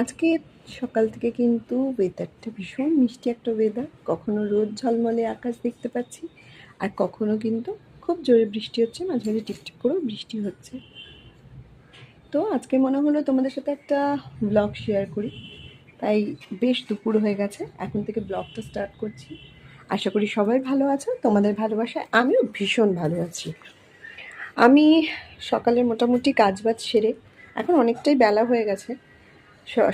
আজকে সকাল থেকে কিন্তু ওয়েদারটা ভীষণ মিষ্টি একটা ওয়েদার। কখনো রোদ ঝলমলে আকাশ দেখতে পাচ্ছি, আর কখনো কিন্তু খুব জোরে বৃষ্টি হচ্ছে, মাঝে মাঝে টিপটিপ করেও বৃষ্টি হচ্ছে। তো আজকে মনে হলো তোমাদের সাথে একটা ব্লগ শেয়ার করি, তাই বেশ দুপুর হয়ে গেছে, এখন থেকে ব্লগটা স্টার্ট করছি। আশা করি সবাই ভালো আছো, তোমাদের ভালোবাসায় আমিও ভীষণ ভালো আছি। আমি সকালের মোটামুটি কাজবাজ সেরে, এখন অনেকটাই বেলা হয়ে গেছে,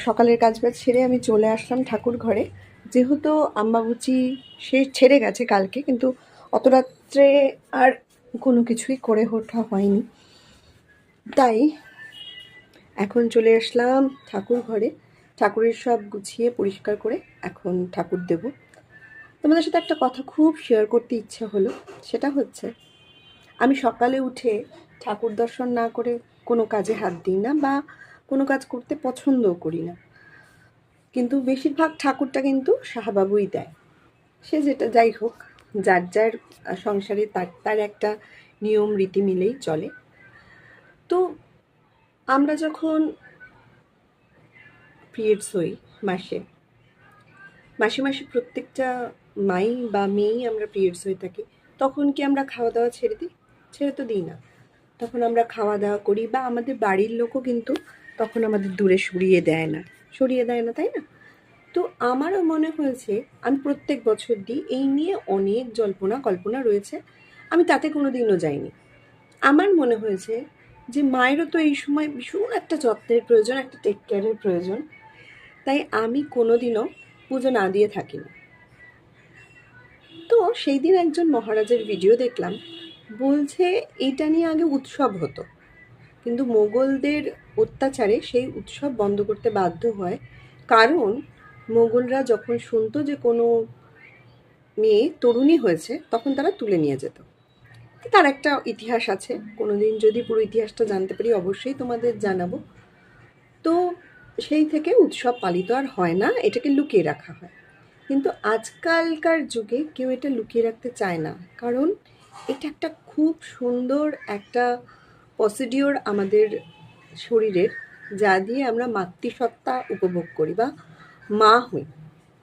সকালের কাজবাজ সেরে আমি চলে আসলাম ঠাকুর ঘরে। যেহেতু আম্বাবুচি সে ছেড়ে গেছে কালকে, কিন্তু অত রাত্রে আর কোনো কিছুই করে ওঠা হয়নি, তাই এখন চলে আসলাম ঠাকুর ঘরে। ঠাকুরের সব গুছিয়ে পরিষ্কার করে এখন ঠাকুর দেব। তোমাদের সাথে একটা কথা খুব শেয়ার করতে ইচ্ছা হলো, সেটা হচ্ছে আমি সকালে উঠে ঠাকুর দর্শন না করে কোনো কাজে হাত দিই না, বা কোনো কাজ করতে পছন্দও করি না, কিন্তু বেশিরভাগ ঠাকুরটা কিন্তু শাহবাবুই দেয়। সে যেটা যাই হোক, যার যার সংসারে তার তার একটা নিয়ম রীতি মিলেই চলে। তো আমরা যখন পিরিয়ডস হই মাসে মাসে মাসে প্রত্যেকটা মাই বা মেয়েই আমরা পিরিয়ডস হয়ে থাকি, তখন কি আমরা খাওয়া দাওয়া ছেড়ে দিই? ছেড়ে তো দিই না। তখন আমরা খাওয়া দাওয়া করি, বা আমাদের বাড়ির লোকও কিন্তু তখন আমাদের দূরে সরিয়ে দেয় না, তাই না? তো আমারও মনে হয়েছে আমি প্রত্যেক বছর দিই, এই নিয়ে অনেক জল্পনা কল্পনা রয়েছে, আমি তাতে কোনো দিনও যাইনি। আমার মনে হয়েছে যে মায়েরও তো এই সময় ভীষণ একটা যত্নের প্রয়োজন, একটা টেক কেয়ারের প্রয়োজন, তাই আমি কোনো দিনও পুজো না দিয়ে থাকি না। তো সেই দিন একজন মহারাজের ভিডিও দেখলাম, বলছে এইটা নিয়ে আগে উৎসব হতো, কিন্তু মোগলদের অত্যাচারে সেই উৎসব বন্ধ করতে বাধ্য হয়, কারণ মোগলরা যখন শুনতো যে কোনো মেয়ে তরুণী হয়েছে, তখন তারা তুলে নিয়ে যেত। তার একটা ইতিহাস আছে, কোনোদিন যদি পুরো ইতিহাসটা জানতে পারি অবশ্যই তোমাদের জানাবো। তো সেই থেকে উৎসব পালিত আর হয় না, এটাকে লুকিয়ে রাখা হয়। কিন্তু আজকালকার যুগে কেউ এটা লুকিয়ে রাখতে চায় না, কারণ এটা একটা খুব সুন্দর একটা প্রসিডিওর আমাদের শরীরের, যা দিয়ে আমরা মাতৃসত্তা উপভোগ করি বা মা হই।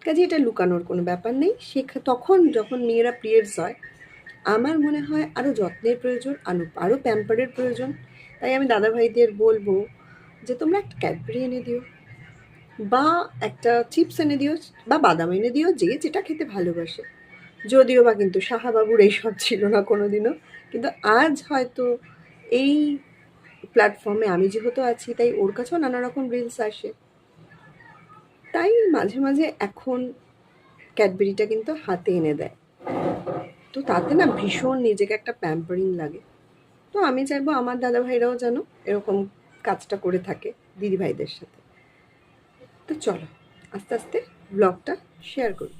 কাজে এটা লুকানোর কোনো ব্যাপার নেই। তখন যখন মেয়েরা পিরিয়ডস হয়, আমার মনে হয় আরও যত্নের প্রয়োজন, আরও প্যাম্পারের প্রয়োজন। তাই আমি দাদাভাইদের বলবো যে তোমরা একটা ক্যাডবেরি এনে দিও, বা একটা চিপস এনে দিও, বা বাদাম এনে দিও, যে যেটা খেতে ভালোবাসে। যদিও বা কিন্তু শাহাবাবুর এইসব ছিল না কোনো দিনও, কিন্তু আজ হয়তো এই প্ল্যাটফর্মে আমি যেহেতু আছি, তাই ওর কাছেও নানা রকম রিলস আসে, তাই মাঝে মাঝে এখন ক্যাডবেরিটা কিন্তু হাতে এনে দেয়। তো তাতে না ভীষণ নিজেকে একটা প্যাম্পারিং লাগে। তো আমি চাইবো আমার দাদাভাইরাও যেন এরকম কাজটা করে থাকে দিদিভাইদের সাথে। তো চলো আস্তে আস্তে ব্লগটা শেয়ার করি।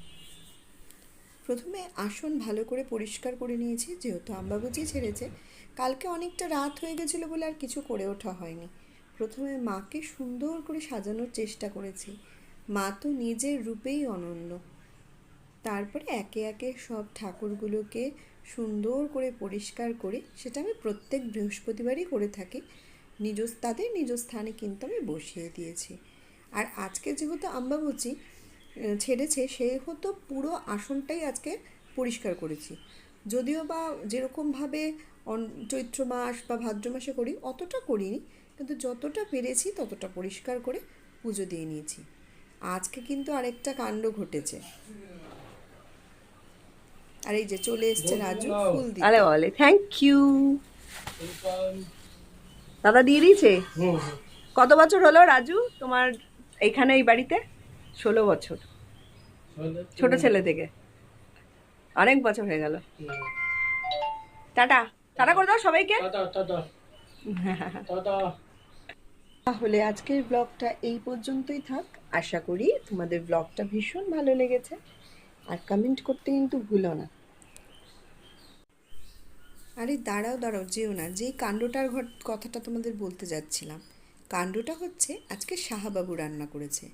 প্রথমে আসন ভালো করে পরিষ্কার করে নিয়েছি, যেহেতু আম্বাবুচি ছেড়েছে। কালকে অনেকটা রাত হয়ে গেছিলো বলে আর কিছু করে ওঠা হয়নি। প্রথমে মাকে সুন্দর করে সাজানোর চেষ্টা করেছি, মা তো নিজের রূপেই অনন্য। তারপরে একে একে সব ঠাকুরগুলোকে সুন্দর করে পরিষ্কার করে, সেটা আমি প্রত্যেক বৃহস্পতিবারই করে থাকি, তাদের নিজ স্থানে কিন্তু আমি বসিয়ে দিয়েছি। আর আজকে যেহেতু আম্বাবুচি ছেড়েছে, সেহেতু পুরো আসনটাই আজকে পরিষ্কার করেছি। যদিও বা যেরকমভাবে চৈত্র মাস বা ভাদ্র মাসে করি অতটা করিনি, কিন্তু যতটা পেরেছি ততটা পরিষ্কার করে পুজো দিয়ে নিয়েছি। আজকে কিন্তু আরেকটা কাণ্ড ঘটেছে, আর এই যে চলে এসছে রাজু ফুল দিতে। আরে বলে থ্যাংক ইউ, দাদা দিয়ে দিয়েছে। কত বছর হলো রাজু তোমার এইখানে, এই বাড়িতে? 16 বছর, ছোট ছেলে থেকে অনেক বছর হয়ে গেল। টাটা টাটা করে দাও সবাইকে। তাহলে আজকের ব্লগটা এই পর্যন্তই থাক। আশা করি তোমাদের ব্লগটা ভীষণ ভালো লেগেছে, আর কমেন্ট করতে কিন্তু ভুলো না। আরে দাঁড়াও দাঁড়াও, যেও না, যেই কাণ্ডটার কথাটা তোমাদের বলতে যাচ্ছিলাম। কাণ্ডটা হচ্ছে আজকে শাহাবাবু রান্না করেছে,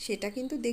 সেটা কিন্তু